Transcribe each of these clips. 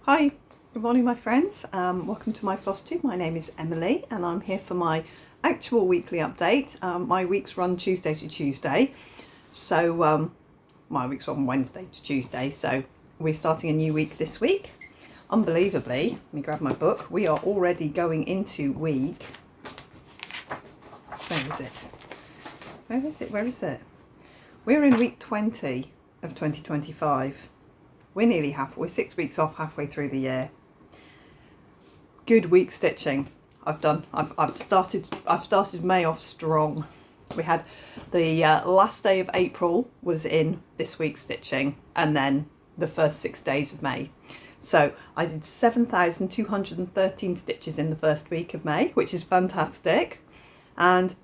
Hi, good morning my friends. Welcome to my Flosstube. My name is Emily and I'm here for my actual weekly update. My weeks run Tuesday to Tuesday, so my weeks run Wednesday to Tuesday, so we're starting a new week this week. Unbelievably, let me grab my book, we are already going into week, where is it? We're in week 20 of 2025. We're nearly we're 6 weeks off, halfway through the year. Good week stitching. I've started May off strong. We had the last day of April was in this week's stitching, and then the first 6 days of May. So I did 7,213 stitches in the first week of May, which is fantastic. And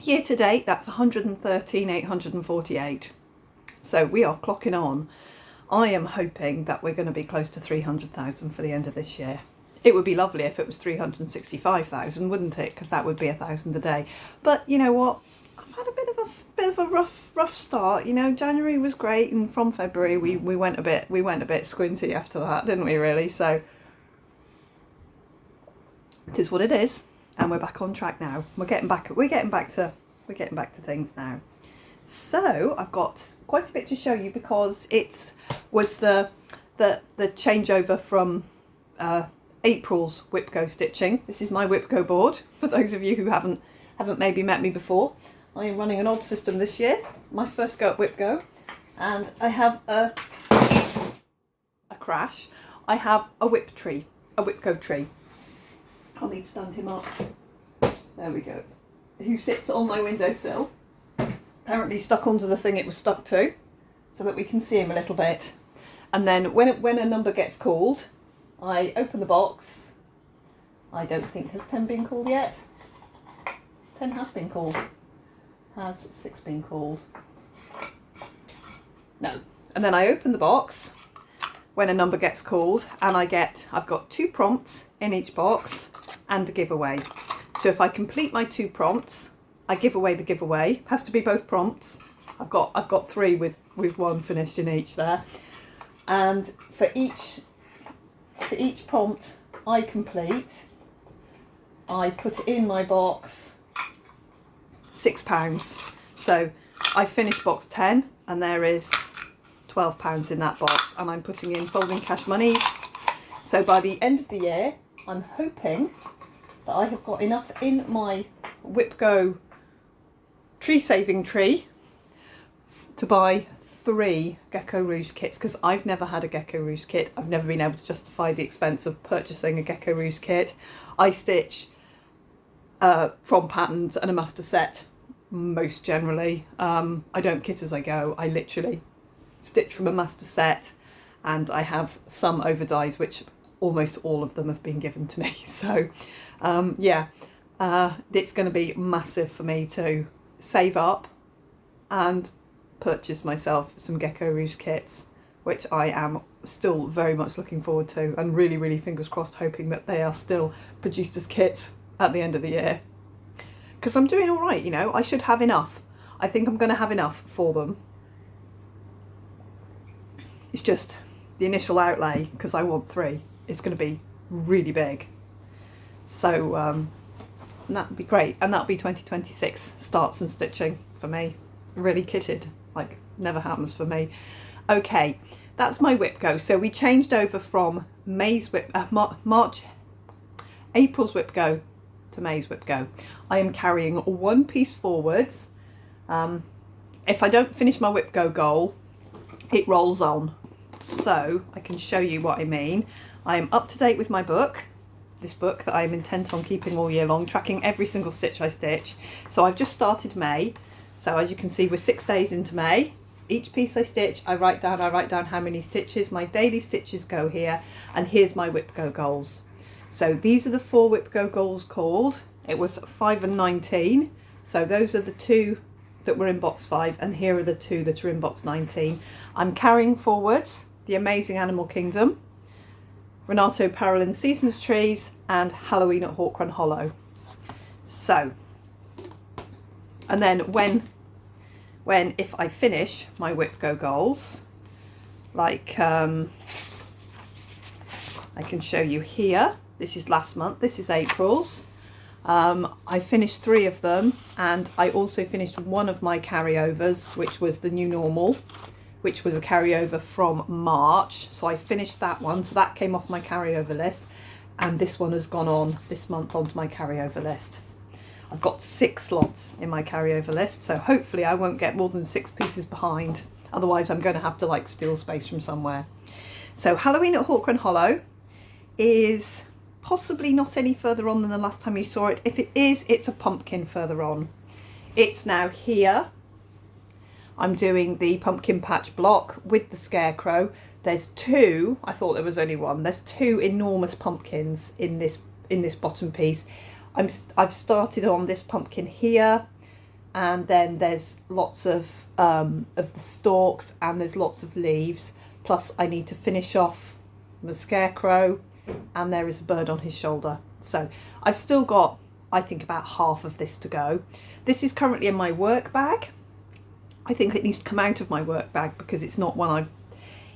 year to date, that's 113,848. So we are clocking on. I am hoping that we're going to be close to 300,000 for the end of this year. It would be lovely if it was 365,000, wouldn't it? Because that would be 1,000 a day. But you know what? I've had a bit of a rough start. You know, January was great, and from February we went a bit squinty after that, didn't we? Really. So it is what it is, and we're back on track now. We're getting back to things now. So I've got quite a bit to show you because it was the changeover from April's whipgo stitching. This is my whipgo board for those of you who haven't maybe met me before. I am running an odd system this year, my first go at whipgo, and I have a crash. I have a whipgo tree. I'll need to stand him up. There we go. Who sits on my windowsill. Apparently stuck onto the thing it was stuck to, so that we can see him a little bit. And then when a number gets called, I open the box. I don't think, has 10 been called yet? 10 has been called. Has 6 been called? No. And then I open the box when a number gets called, and I've got 2 prompts in each box and a giveaway. So if I complete my 2 prompts, I give away the giveaway. It has to be both prompts. I've got 3 with 1 finished in each there. And for each prompt I complete, I put in my box £6. So I finished box 10 and there is £12 in that box, and I'm putting in folding cash monies. So by the end of the year, I'm hoping that I have got enough in my whipgo tree saving tree to buy 3 Gecko Rouge kits, because I've never had a Gecko Rouge kit. I've never been able to justify the expense of purchasing a Gecko Rouge kit. I stitch from patterns and a master set most generally. I don't kit as I go. I literally stitch from a master set, and I have some over dies, which almost all of them have been given to me. So yeah, it's going to be massive for me to save up and purchase myself some Gecko Rouge kits, which I am still very much looking forward to, and really fingers crossed hoping that they are still produced as kits at the end of the year, because I'm doing all right. You know, I should have enough. I think I'm going to have enough for them. It's just the initial outlay, because I want 3, is going to be really big. So and that would be great, and that'll be 2026 starts and stitching for me, really kitted, like never happens for me. Okay, that's my whipgo. So we changed over from April's whipgo to May's whipgo. I am carrying 1 piece forwards. If I don't finish my whipgo goal, it rolls on. So I can show you what I mean. I am up to date with my book. This book that I'm intent on keeping all year long, tracking every single stitch I stitch. So I've just started May. So as you can see, we're 6 days into May. Each piece I stitch, I write down how many stitches. My daily stitches go here, and here's my whipgo goals. So these are the 4 whipgo goals called. It was 5 and 19. So those are the 2 that were in box 5, and here are the 2 that are in box 19. I'm carrying forwards The Amazing Animal Kingdom, Renato Parolin Seasons Trees, and Halloween at Hawk Run Hollow. So, and then if I finish my whipgo goals, like I can show you here. This is last month, this is April's. I finished 3 of them, and I also finished one of my carryovers, which was the new normal, which was a carryover from March. So I finished that one, so that came off my carryover list, and this one has gone on this month onto my carryover list. I've got 6 slots in my carryover list, so hopefully I won't get more than 6 pieces behind. Otherwise I'm going to have to like steal space from somewhere. So Halloween at Hawkrun Hollow is possibly not any further on than the last time you saw it. If it is, it's a pumpkin further on. It's now here. I'm doing the pumpkin patch block with the scarecrow. There's 2, I thought there was only 1. There's 2 enormous pumpkins in this bottom piece. I've started on this pumpkin here, and then there's lots of the stalks, and there's lots of leaves. Plus I need to finish off the scarecrow, and there is a bird on his shoulder. So I've still got, I think, about half of this to go. This is currently in my work bag. I think it needs to come out of my work bag because it's not one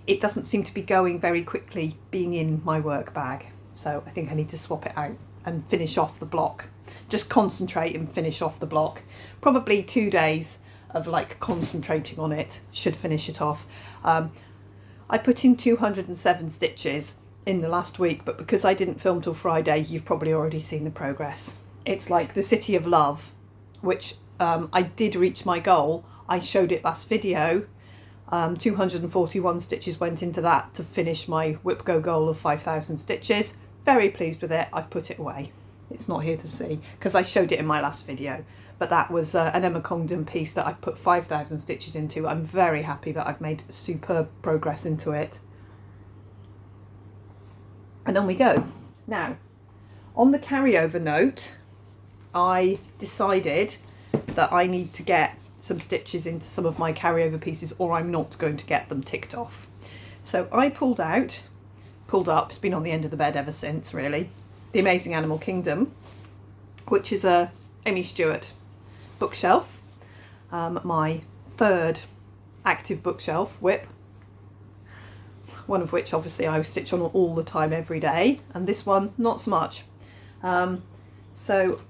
it doesn't seem to be going very quickly being in my work bag. So I think I need to swap it out and finish off the block. Just concentrate and finish off the block. Probably 2 days of like concentrating on it should finish it off. I put in 207 stitches in the last week, but because I didn't film till Friday, you've probably already seen the progress. It's like the City of Love, which I did reach my goal. I showed it last video. 241 stitches went into that to finish my whipgo goal of 5,000 stitches. Very pleased with it. I've put it away. It's not here to see because I showed it in my last video, but that was an Emma Congdon piece that I've put 5,000 stitches into. I'm very happy that I've made superb progress into it. And on we go. Now, on the carryover note, I decided that I need to get some stitches into some of my carryover pieces, or I'm not going to get them ticked off. So I pulled up, it's been on the end of the bed ever since really, The Amazing Animal Kingdom, which is a Amy Stewart bookshelf, my 3rd active bookshelf whip, one of which obviously I stitch on all the time every day, and this one not so much. So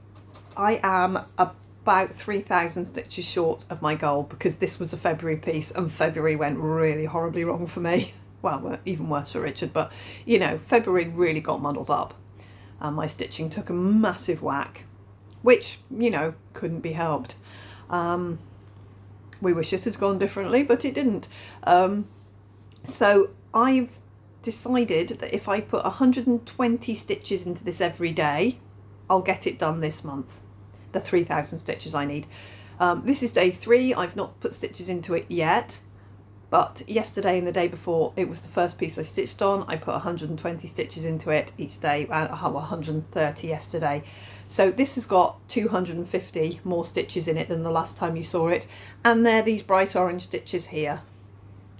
I am about 3,000 stitches short of my goal because this was a February piece and February went really horribly wrong for me. Well, even worse for Richard, but you know, February really got muddled up and my stitching took a massive whack, which, you know, couldn't be helped. We wish it had gone differently, but it didn't. So I've decided that if I put 120 stitches into this every day, I'll get it done this month. The 3,000 stitches I need. This is day 3. I've not put stitches into it yet, but yesterday and the day before it was the first piece I stitched on. I put 120 stitches into it each day, and 130 yesterday. So this has got 250 more stitches in it than the last time you saw it, and they're these bright orange stitches here.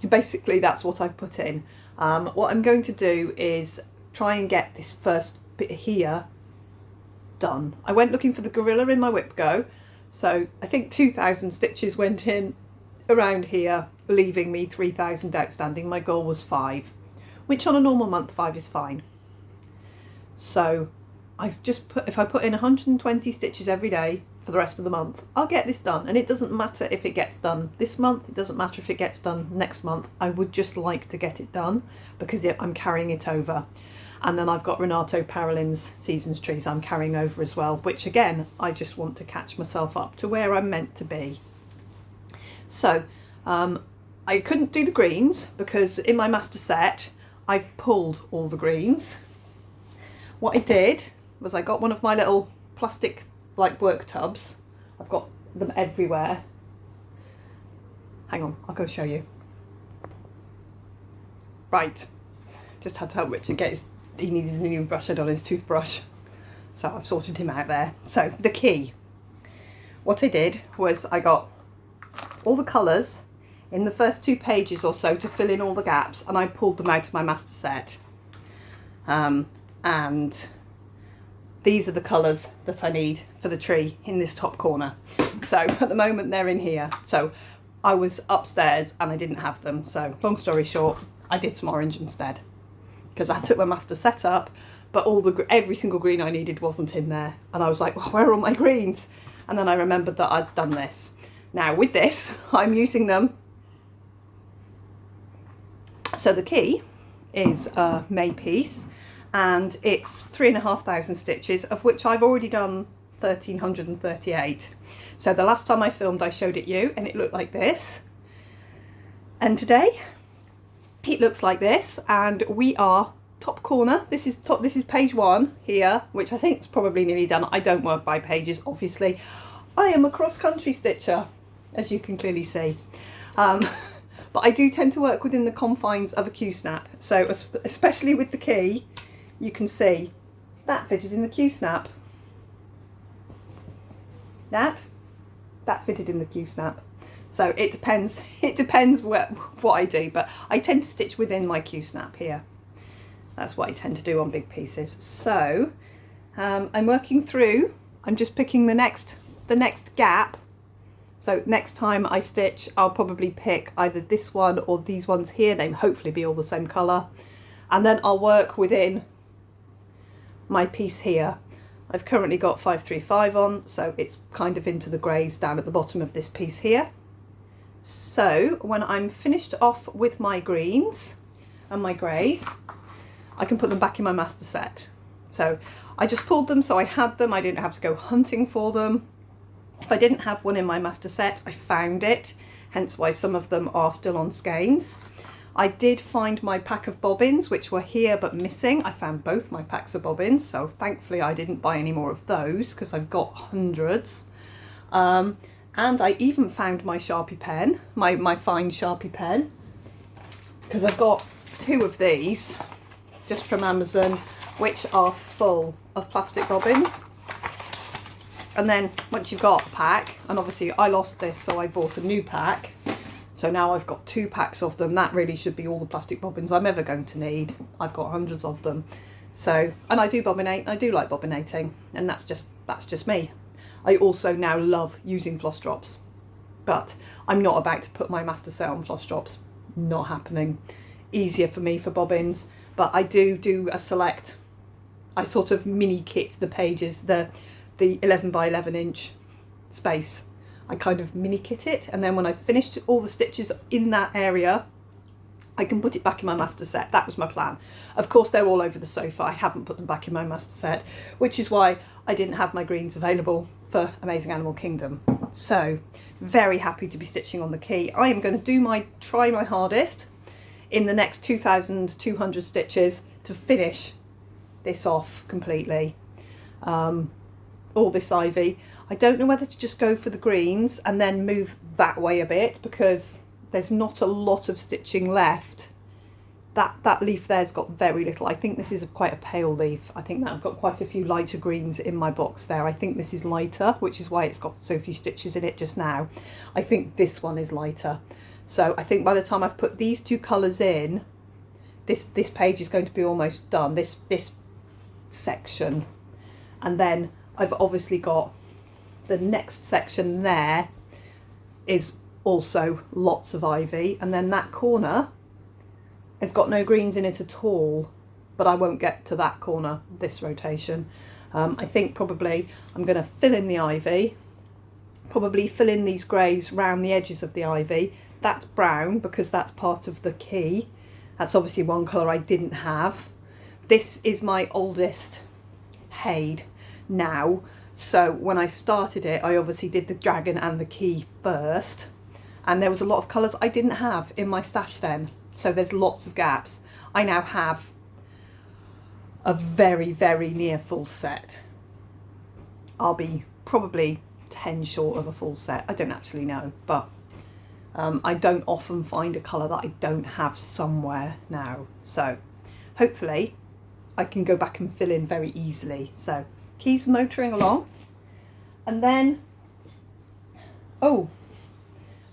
Basically that's what I've put in. What I'm going to do is try and get this first bit here done. I went looking for the gorilla in my whipgo, so I think 2,000 stitches went in around here, leaving me 3,000 outstanding. My goal was 5, which on a normal month 5 is fine. So I've just put, if I put in 120 stitches every day for the rest of the month, I'll get this done. And it doesn't matter if it gets done this month, it doesn't matter if it gets done next month. I would just like to get it done because I'm carrying it over. And then I've got Renato Parolin's Seasons Trees I'm carrying over as well, which again, I just want to catch myself up to where I'm meant to be. So I couldn't do the greens because in my master set, I've pulled all the greens. What I did was I got one of my little plastic like work tubs. I've got them everywhere. Hang on, I'll go show you. Right, just had to help Richard get his, he needed a new brush head on his toothbrush. So I've sorted him out there. So the key. What I did was I got all the colours in the first 2 pages or so to fill in all the gaps, and I pulled them out of my master set. And these are the colours that I need for the tree in this top corner. So at the moment they're in here. So I was upstairs and I didn't have them. So long story short, I did some orange instead. because I took my master set up, but every single green I needed wasn't in there. And I was like, well, where are all my greens? And then I remembered that I'd done this. Now with this, I'm using them. So the key is a May piece, and it's 3,500 stitches, of which I've already done 1,338. So the last time I filmed, I showed it you, and it looked like this. And today, it looks like this, and we are top corner. This is page 1 here, which I think is probably nearly done. I don't work by pages, obviously. I am a cross-country stitcher, as you can clearly see. But I do tend to work within the confines of a Q-snap. So especially with the key, you can see that fitted in the Q-snap. That fitted in the Q-snap. So it depends what I do, but I tend to stitch within my Q-snap here. That's what I tend to do on big pieces. So I'm working through, I'm just picking the next gap. So next time I stitch, I'll probably pick either this one or these ones here. They hopefully be all the same colour. And then I'll work within my piece here. I've currently got 535 on, so it's kind of into the greys down at the bottom of this piece here. So when I'm finished off with my greens and my greys, I can put them back in my master set. So I just pulled them, so I had them. I didn't have to go hunting for them. If I didn't have one in my master set, I found it, hence why some of them are still on skeins. I did find my pack of bobbins, which were here but missing. I found both my packs of bobbins, so thankfully I didn't buy any more of those because I've got hundreds. And I even found my Sharpie pen, my fine Sharpie pen, because I've got 2 of these just from Amazon, which are full of plastic bobbins. And then once you've got a pack, and obviously I lost this, so I bought a new pack. So now I've got 2 packs of them. That really should be all the plastic bobbins I'm ever going to need. I've got hundreds of them. So, and I do bobbinate, I do like bobbinating, and that's just me. I also now love using floss drops, but I'm not about to put my master set on floss drops. Not happening. Easier for me for bobbins, but I do a select. I sort of mini kit the pages, the 11 by 11 inch space. I kind of mini kit it, and then when I've finished all the stitches in that area, I can put it back in my master set. That was my plan. Of course, they're all over the sofa. I haven't put them back in my master set, which is why I didn't have my greens available for Amazing Animal Kingdom. So very happy to be stitching on the key. I am going to try my hardest in the next 2,200 stitches to finish this off completely. All this ivy. I don't know whether to just go for the greens and then move that way a bit, because there's not a lot of stitching left. That leaf there's got very little. I think this is quite a pale leaf. I think that I've got quite a few lighter greens in my box there. I think this is lighter, which is why it's got so few stitches in it just now. I think this one is lighter. So I think by the time I've put these 2 colours in, this page is going to be almost done, this section. And then I've obviously got the next section there is also lots of ivy, and then that corner has got no greens in it at all, but I won't get to that corner this rotation. I think probably I'm going to fill in the ivy, probably fill in these greys round the edges of the ivy. That's brown because that's part of the key. That's obviously one colour I didn't have. This is my oldest Haid now, so when I started it, I obviously did the dragon and the key first, and there was a lot of colours I didn't have in my stash then, so there's lots of gaps. I now have a very, very near full set. I'll be probably 10 short of a full set. I don't actually know, but I don't often find a colour that I don't have somewhere now, so hopefully I can go back and fill in very easily. So keys motoring along, and then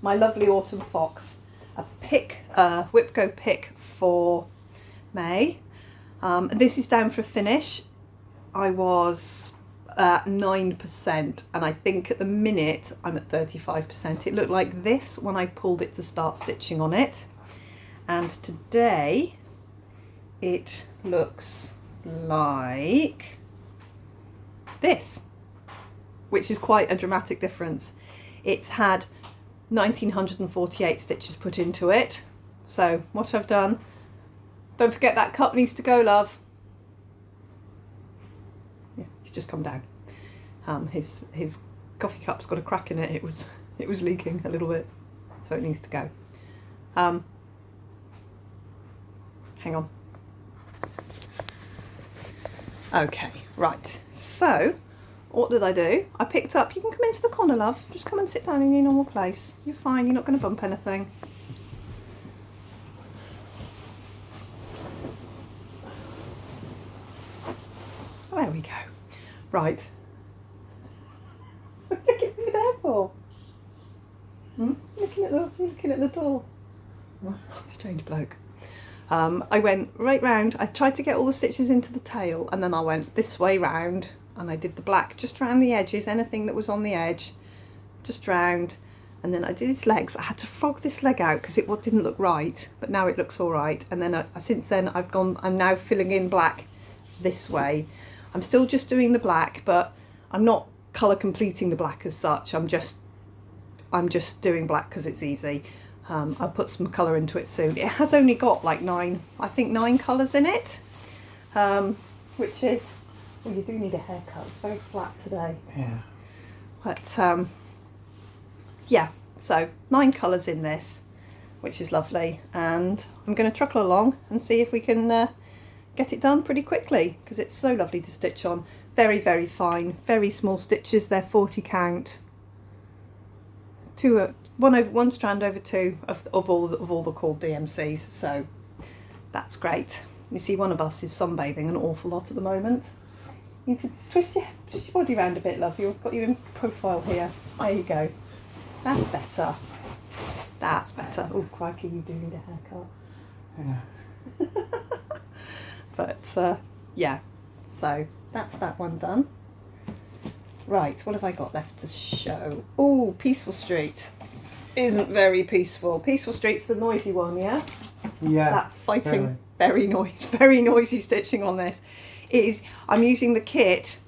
my lovely autumn fox, a whipgo pick for May. This is down for a finish. I was at 9%, and I think at the minute I'm at 35%. It looked like this when I pulled it to start stitching on it, and today it looks like this, which is quite a dramatic difference. It's had 1948 stitches put into it. So what I've done, don't forget that cup needs to go, love. Yeah, he's just come down. His coffee cup's got a crack in it. It was leaking a little bit, so it needs to go. Hang on. Okay, right. So what did I do? I picked up, you can come into the corner, love. Just come and sit down in your normal place. You're fine, you're not going to bump anything. There we go. Right. What are you there for? Looking at the door. Strange bloke. I went right round. I tried to get all the stitches into the tail, and then I went this way round, and I did the black just around the edges, anything that was on the edge, just round. And then I did his legs. I had to frog this leg out because it didn't look right, but now it looks all right. And then since then I'm now filling in black this way. I'm still just doing the black, but I'm not colour completing the black as such. I'm just doing black because it's easy. I'll put some colour into it soon. It has only got like 9 colours in it, which is, well, you do need a haircut. It's very flat today. Yeah. But yeah, so 9 colours in this, which is lovely. And I'm going to truckle along and see if we can get it done pretty quickly, because it's so lovely to stitch on. Very, very fine, very small stitches. They're 40 count. One strand over 2 of all the called DMCs, so that's great. You see, one of us is sunbathing an awful lot at the moment. You need to twist your body around a bit, love. You've got you in profile here. There you go. That's better. That's better. Oh, crikey, you do need a haircut. Yeah. But yeah, so that's that one done. Right, what have I got left to show? Oh, Peaceful Street isn't very peaceful. Peaceful Street's the noisy one, yeah? Yeah. That fighting, very noisy stitching on this. I'm using the kit.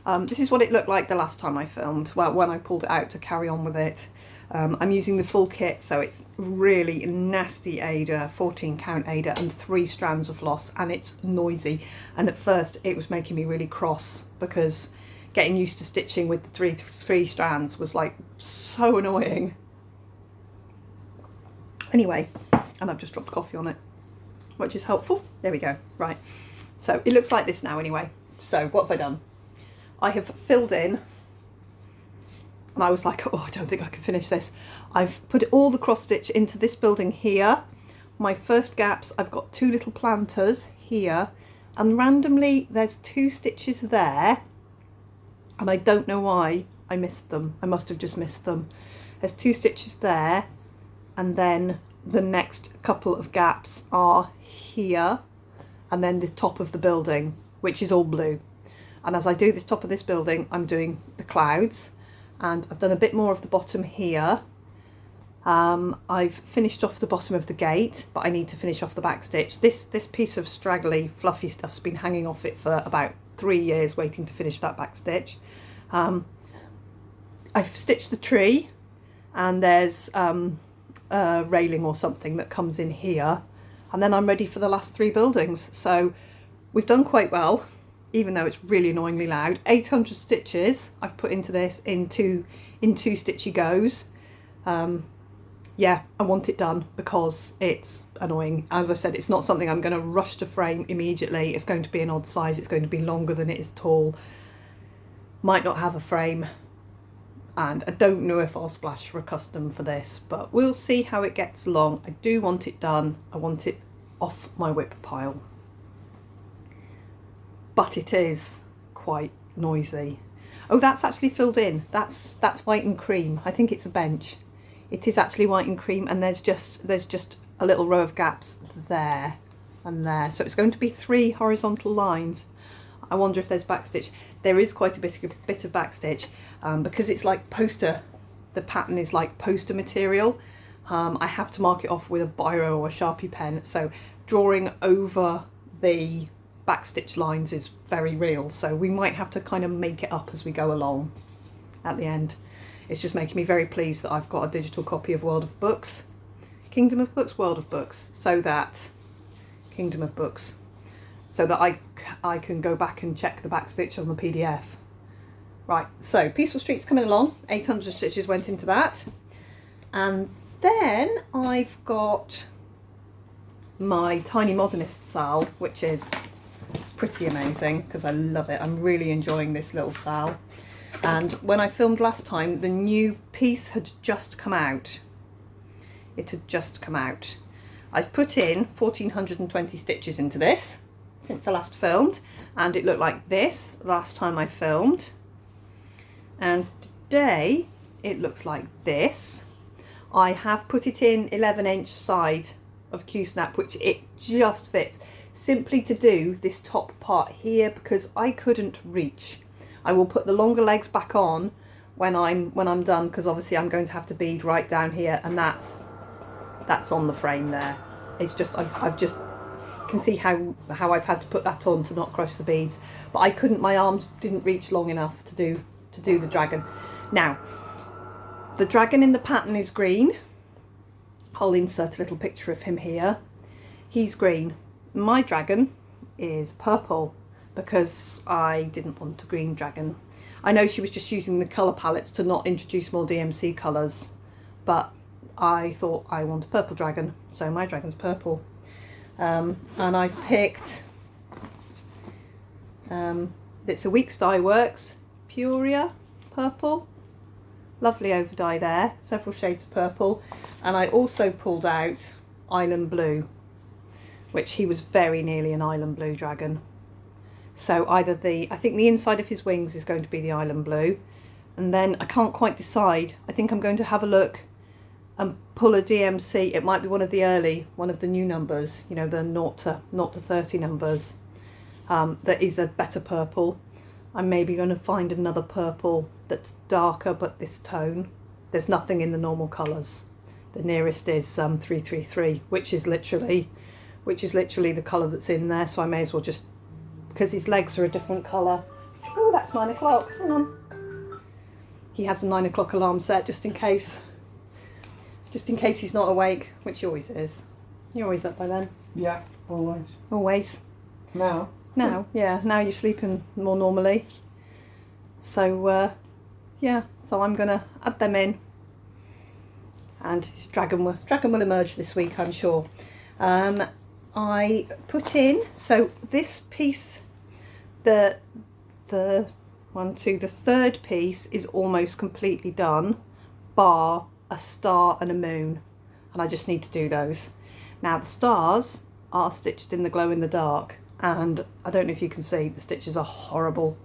This is what it looked like the last time I filmed, well, when I pulled it out to carry on with it. I'm using the full kit, so it's really nasty Ada, 14 count Ada, and 3 strands of floss, and it's noisy. And at first it was making me really cross, because getting used to stitching with the three strands was like so annoying. Anyway, and I've just dropped coffee on it, which is helpful. There we go. Right, so it looks like this now anyway. So what have I done? I have filled in, and I was like, oh, I don't think I can finish this. I've put all the cross stitch into this building here. My first gaps, I've got 2 little planters here, and randomly there's 2 stitches there, and I don't know why I missed them. I must have just missed them. There's 2 stitches there, and then the next couple of gaps are here, and then the top of the building, which is all blue. And as I do this top of this building, I'm doing the clouds, and I've done a bit more of the bottom here. I've finished off the bottom of the gate, but I need to finish off the back stitch. This piece of straggly, fluffy stuff's been hanging off it for about 3 years, waiting to finish that back stitch. I've stitched the tree, and there's a railing or something that comes in here, and then I'm ready for the last 3 buildings. So we've done quite well, even though it's really annoyingly loud. 800 stitches I've put into this in two stitchy goes. Yeah, I want it done because it's annoying. As I said, it's not something I'm going to rush to frame immediately. It's going to be an odd size. It's going to be longer than it is tall. Might not have a frame, and I don't know if I'll splash for a custom for this, but we'll see how it gets along. I do want it done. I want it off my whip pile. But it is quite noisy. Oh, that's actually filled in. That's white and cream. I think it's a bench. It is actually white and cream, and there's just a little row of gaps there and there. So it's going to be 3 horizontal lines. I wonder if there's backstitch. There is quite a bit of backstitch because it's like poster. The pattern is like poster material. I have to mark it off with a biro or a Sharpie pen. So drawing over the backstitch lines is very real, so we might have to kind of make it up as we go along at the end. It's just making me very pleased that I've got a digital copy of World of Books, Kingdom of Books, World of Books, so that Kingdom of Books, so that I can go back and check the backstitch on the PDF. Right, so Peaceful Street's coming along, 800 stitches went into that, and then I've got my Tiny Modernist Sal, which is pretty amazing because I love it. I'm really enjoying this little Sal. And when I filmed last time, the new piece had just come out. It had just come out. I've put in 1420 stitches into this since I last filmed, and it looked like this last time I filmed. And today it looks like this. I have put it in 11-inch side of Q-snap, which it just fits, simply to do this top part here because I couldn't reach. I will put the longer legs back on when I'm done, because obviously I'm going to have to bead right down here, and that's on the frame there. It's just I've just can see how I've had to put that on to not crush the beads, but I couldn't. My arms didn't reach long enough to do the dragon. Now the dragon in the pattern is green. I'll insert a little picture of him here. He's green. My dragon is purple, because I didn't want a green dragon. I know she was just using the colour palettes to not introduce more DMC colours, but I thought I want a purple dragon, so my dragon's purple. And I've picked, it's a Weeks Dye Works Puria purple. Lovely over dye there, several shades of purple. And I also pulled out Island Blue, which he was very nearly an Island Blue dragon. So either I think the inside of his wings is going to be the Island Blue, and then I can't quite decide. I think I'm going to have a look and pull a DMC. It might be one of the new numbers, you know, the 0 to 30 numbers, that is a better purple. I'm maybe going to find another purple that's darker but this tone. There's nothing in the normal colours. The nearest is 333, which is literally the colour that's in there, so I may as well just, because his legs are a different colour. Oh, that's 9 o'clock. Hang on. He has a 9 o'clock alarm set just in case he's not awake, which he always is. You're always up by then. Yeah, always. Always. Now, yeah, now you're sleeping more normally. So, yeah, so I'm going to add them in. And dragon will emerge this week, I'm sure. I put in, so this piece, the third piece is almost completely done, bar a star and a moon, and I just need to do those. Now the stars are stitched in the glow in the dark, and I don't know if you can see, the stitches are horrible.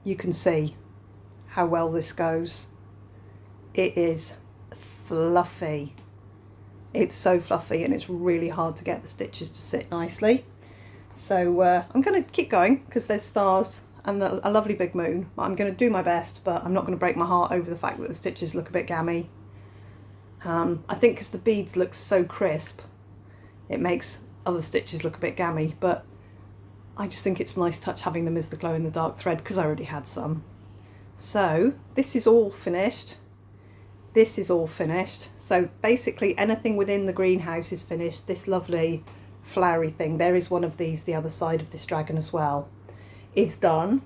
You can see how well this goes. It is fluffy. It's so fluffy, and it's really hard to get the stitches to sit nicely. So I'm going to keep going because there's stars and a lovely big moon. I'm going to do my best, but I'm not going to break my heart over the fact that the stitches look a bit gammy. I think because the beads look so crisp, it makes other stitches look a bit gammy, but I just think it's a nice touch having them as the glow in the dark thread because I already had some. So this is all finished. This is all finished. So basically anything within the greenhouse is finished. This lovely flowery thing, there is one of these, the other side of this dragon as well, is done.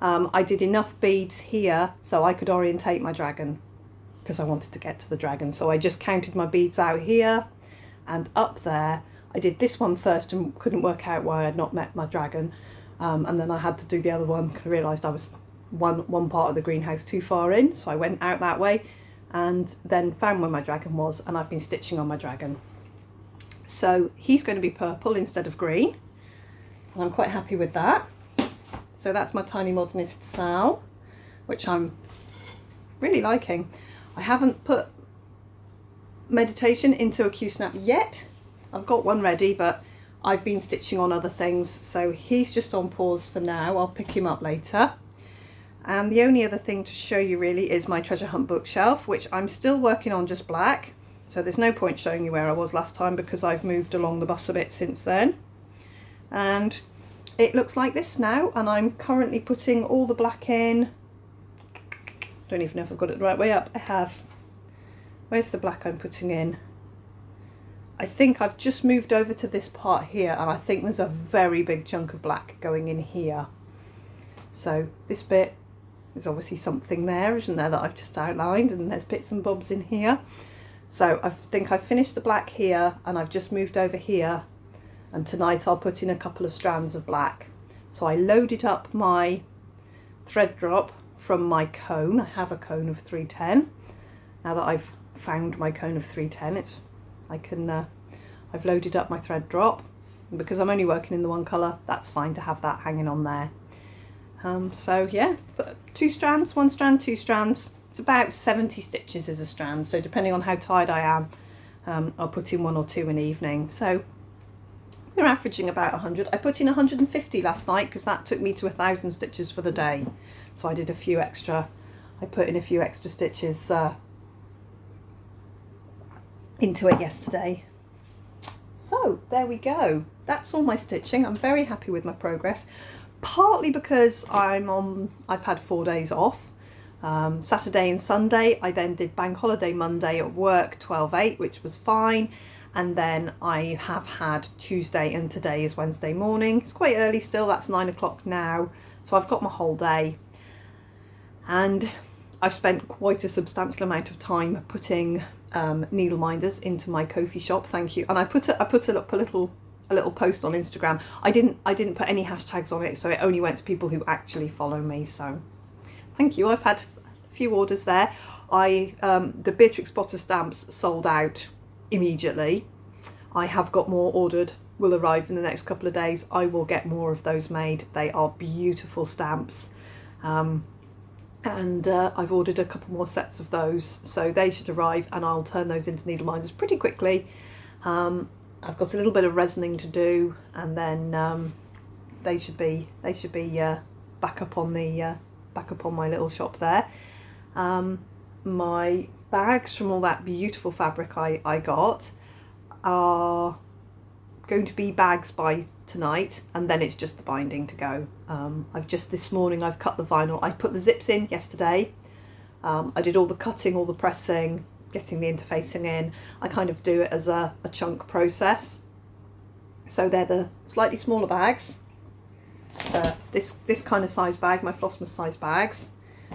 I did enough beads here so I could orientate my dragon because I wanted to get to the dragon. So I just counted my beads out here and up there. I did this one first and couldn't work out why I had not met my dragon. And then I had to do the other one because I realised I was one part of the greenhouse too far in. So I went out that way and then found where my dragon was, and I've been stitching on my dragon. So he's going to be purple instead of green, and I'm quite happy with that. So that's my Tiny Modernist Sal, which I'm really liking. I haven't put meditation into a Q-snap yet. I've got one ready, but I've been stitching on other things, so he's just on pause for now. I'll pick him up later. And the only other thing to show you really is my treasure hunt bookshelf, which I'm still working on just black. So there's no point showing you where I was last time because I've moved along the bus a bit since then. And it looks like this now, and I'm currently putting all the black in. Don't even know if I've got it the right way up. I have. Where's the black I'm putting in? I think I've just moved over to this part here, and I think there's a very big chunk of black going in here. So this bit, there's obviously something there, isn't there, that I've just outlined, and there's bits and bobs in here. So I think I've finished the black here, and I've just moved over here, and tonight I'll put in a couple of strands of black. So I loaded up my thread drop from my cone. I have a cone of 310. Now that I've found my cone of 310, I've loaded up my thread drop, and because I'm only working in the one colour, that's fine to have that hanging on there. So yeah, but 2 strands, 1 strand, 2 strands. It's about 70 stitches is a strand, so depending on how tired I am, I'll put in 1 or 2 in the evening. So we're averaging about 100. I put in 150 last night because that took me to 1,000 stitches for the day. So I did a few extra, I put in a few extra stitches into it yesterday. So there we go. That's all my stitching. I'm very happy with my progress, partly because I've had 4 days off. Saturday and Sunday. I then did bank holiday Monday at work 12/8, which was fine. And then I have had Tuesday, and today is Wednesday morning. It's quite early still, that's 9 o'clock now. So I've got my whole day. And I've spent quite a substantial amount of time putting needle minders into my Ko-fi shop. Thank you. And I put a little post on Instagram. I didn't put any hashtags on it, so it only went to people who actually follow me. So thank you. I've had a few orders there. The Beatrix Potter stamps sold out immediately. I have got more ordered, will arrive in the next couple of days. I will get more of those made. They are beautiful stamps. And I've ordered a couple more sets of those, so they should arrive, and I'll turn those into needle minders pretty quickly. I've got a little bit of resining to do, and then they should be back up on my little shop there. My bags from all that beautiful fabric I got are going to be bags by tonight, and then it's just the binding to go. This morning I've cut the vinyl. I put the zips in yesterday. I did all the cutting, all the pressing, getting the interfacing in. I kind of do it as a chunk process. So they're the slightly smaller bags. This kind of size bag, my Flossmas size bags.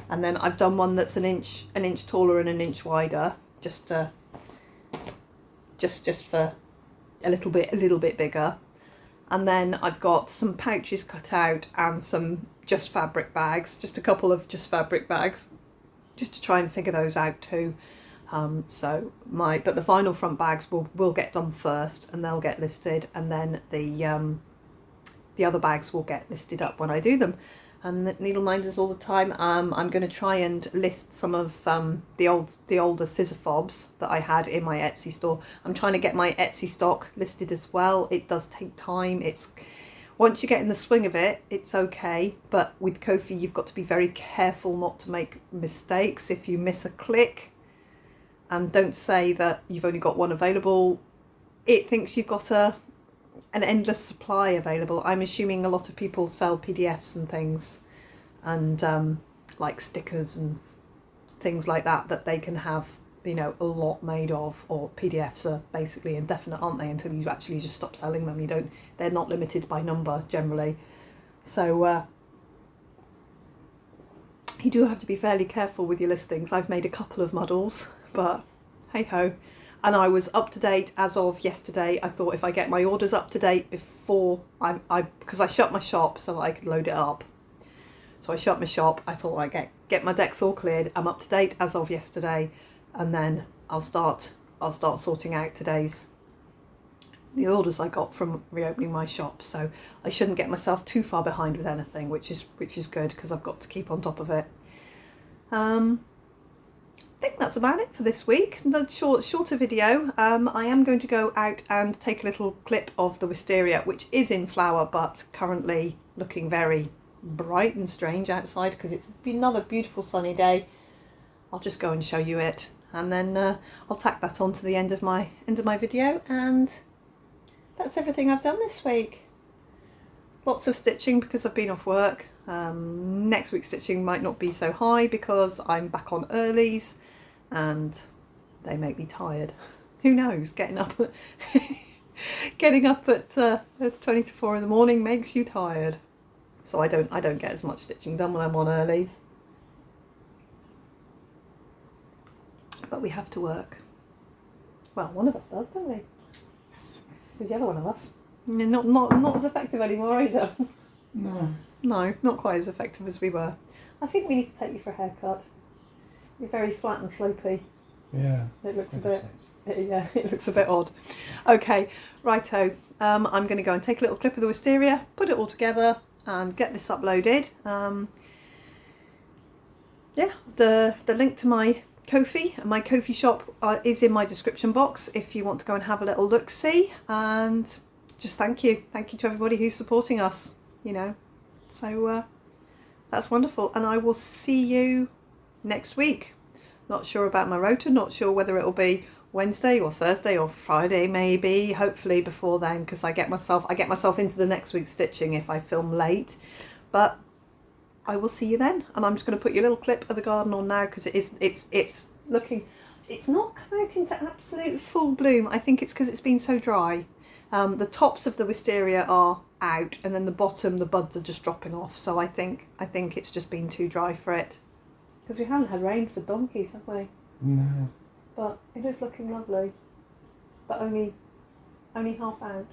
And then I've done one that's an inch taller and an inch wider, just for a little bit bigger. And then I've got some pouches cut out and some just fabric bags, just a couple of just fabric bags, just to try and figure those out too. But the vinyl front bags will get done first, and they'll get listed, and then the other bags will get listed up when I do them. And the needle minders all the time. I'm going to try and list some of the older scissor fobs that I had in my Etsy store. I'm trying to get my Etsy stock listed as well. It does take time. Once you get in the swing of it, it's okay. But with Ko-fi, you've got to be very careful not to make mistakes. If you miss a click, and don't say that you've only got one available, it thinks you've got an endless supply available. I'm assuming a lot of people sell PDFs and things, and like stickers and things like that they can have, a lot made of. Or PDFs are basically indefinite, aren't they, until you actually just stop selling them. They're not limited by number generally. So you do have to be fairly careful with your listings. I've made a couple of muddles, but hey ho. And I was up to date as of yesterday. I thought if I get my orders up to date before because I shut my shop so that I could load it up. So I shut my shop. I thought I'd get my decks all cleared. I'm up to date as of yesterday, and then I'll start sorting out the orders I got from reopening my shop. So I shouldn't get myself too far behind with anything, which is good, because I've got to keep on top of it. I think that's about it for this week. A shorter video. I am going to go out and take a little clip of the wisteria, which is in flower but currently looking very bright and strange outside because it's another beautiful sunny day. I'll just go and show you it. and then I'll tack that on to the end of my video, and that's everything I've done this week. Lots of stitching because I've been off work. Next week's stitching might not be so high because I'm back on earlies and they make me tired. Who knows, getting up at getting up at 20 to 4 in the morning makes you tired. So I don't get as much stitching done when I'm on earlies. But we have to work. Well, one of us does, don't we? Yes. Who's the other one of us? Not as effective anymore either. No. No, not quite as effective as we were. I think we need to take you for a haircut. You're very flat and slopey. Yeah. It looks a bit. Yeah, it looks a bit odd. Okay, righto. I'm going to go and take a little clip of the wisteria, put it all together, and get this uploaded. Yeah, the link to my Ko-fi and my Ko-fi shop is in my description box if you want to go and have a little look see. And just thank you to everybody who's supporting us. You know, so that's wonderful, and I will see you next week. Not sure about my rota, not sure whether it'll be Wednesday or Thursday or Friday, maybe, hopefully before then, because I get myself into the next week's stitching if I film late. But I will see you then, and I'm just going to put your little clip of the garden on now because it's looking, it's not come out into absolute full bloom. I think it's because it's been so dry. The tops of the wisteria are out, and then the bottom, the buds are just dropping off. So I think it's just been too dry for it, because we haven't had rain for donkeys, have we? No. But it is looking lovely, but only half out.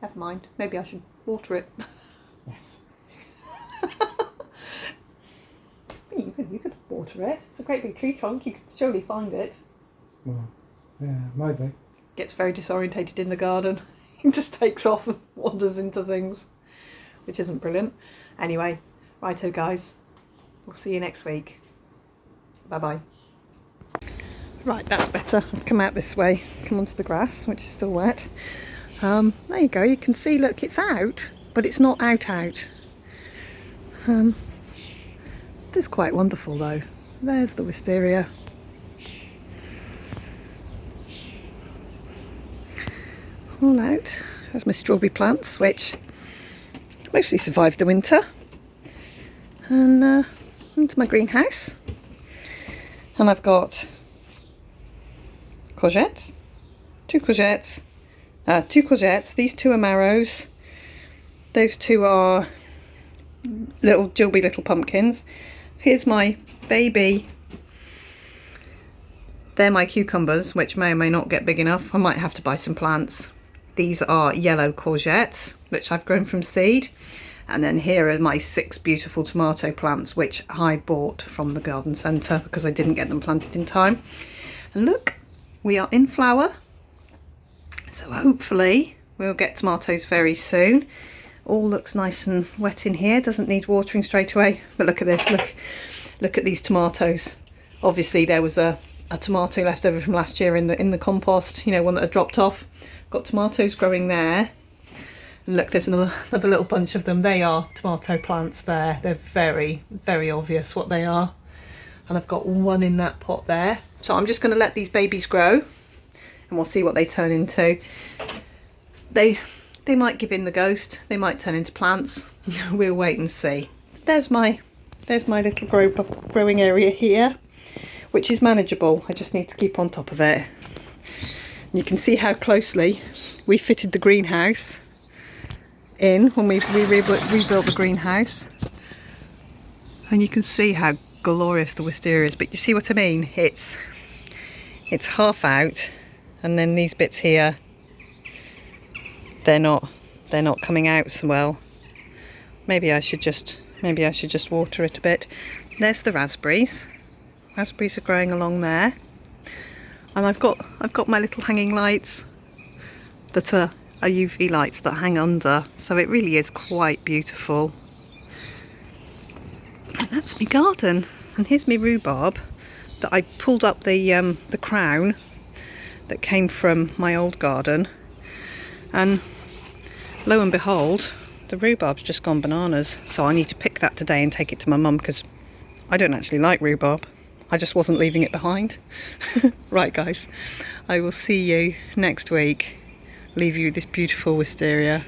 Never mind. Maybe I should water it. Yes. You could water it. It's a great big tree trunk. You could surely find it. Well, yeah, maybe. Gets very disorientated in the garden. He just takes off and wanders into things, which isn't brilliant. Anyway, righto guys, we'll see you next week. Bye bye. Right, that's better. I've come out this way, come onto the grass, which is still wet. There you go. You can see, look, it's out, but it's not out. It is quite wonderful though. There's the wisteria. All out. There's my strawberry plants, which mostly survived the winter. And into my greenhouse. And I've got courgettes, two courgettes. These two are marrows. Those two are little Jilby little pumpkins. Here's my baby. They're my cucumbers, which may or may not get big enough. I might have to buy some plants. These are yellow courgettes, which I've grown from seed. And then here are my 6 beautiful tomato plants, which I bought from the garden centre because I didn't get them planted in time. And look, we are in flower. So hopefully we'll get tomatoes very soon. All looks nice and wet in here, doesn't need watering straight away. But look at this, look at these tomatoes. Obviously there was a tomato left over from last year in the compost, you know, one that had dropped off. Got tomatoes growing there. And look, there's another little bunch of them. They are tomato plants there. They're very, very obvious what they are. And I've got one in that pot there. So I'm just going to let these babies grow and we'll see what they turn into. They might give in the ghost. They might turn into plants. We'll wait and see. There's my little growing area here, which is manageable. I just need to keep on top of it. You can see how closely we fitted the greenhouse in when we rebuilt the greenhouse. And you can see how glorious the wisteria is. But you see what I mean? It's half out, and then these bits here, they're not coming out so well. Maybe I should just water it a bit. There's the raspberries. Raspberries are growing along there. And I've got my little hanging lights that are UV lights that hang under, so it really is quite beautiful. And that's my garden. And here's my rhubarb that I pulled up the crown that came from my old garden, and lo and behold, the rhubarb's just gone bananas. So I need to pick that today and take it to my mum, because I don't actually like rhubarb. I just wasn't leaving it behind. Right guys, I will see you next week. Leave you with this beautiful wisteria.